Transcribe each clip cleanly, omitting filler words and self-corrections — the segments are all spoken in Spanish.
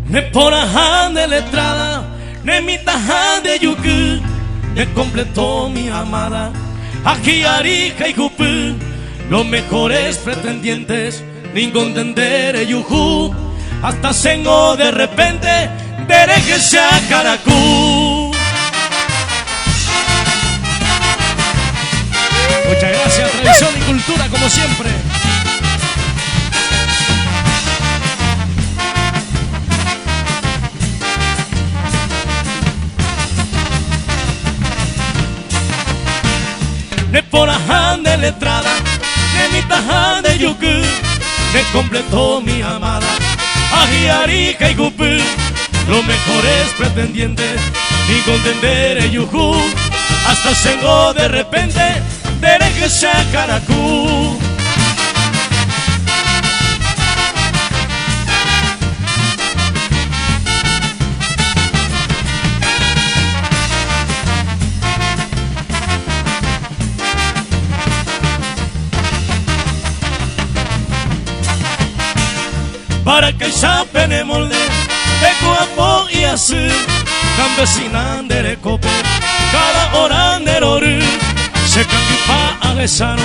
Ne porahan de letrada, ne mitahan de yuku, ne completó mi amada. Aquí Arica y Cupú, los mejores pretendientes, ningún tendere yuju. Hasta sengo de repente, dereje sea caracú. Muchas gracias, tradición y cultura como siempre. Ne porahan de letrada, ne mitahan de yuku, ne completó mi amada. Ají, Arica y Cupú, los mejores pretendientes, ni contendere yuju. Hasta sengo de repente, dereje sea caracú. Para que ya penemolde, de cuapo y así, campesinan de recope, cada hora de roru, se cambipa a besano,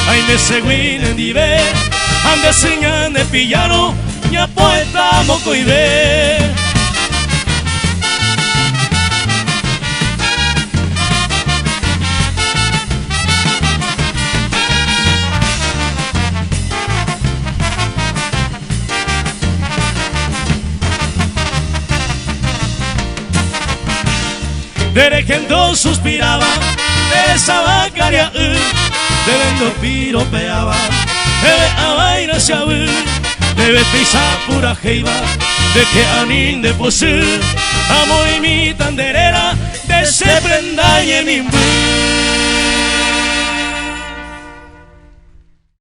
ay me seguin en diver, ande señan de pillano, ya poeta moco y ver. Derejendo suspiraba, besaba caria, devendo piropeaba, a vaina xaú, debe pisar pura jeiba, de que anin de posú, amo y mi tanderera, de se prenda y en imbu.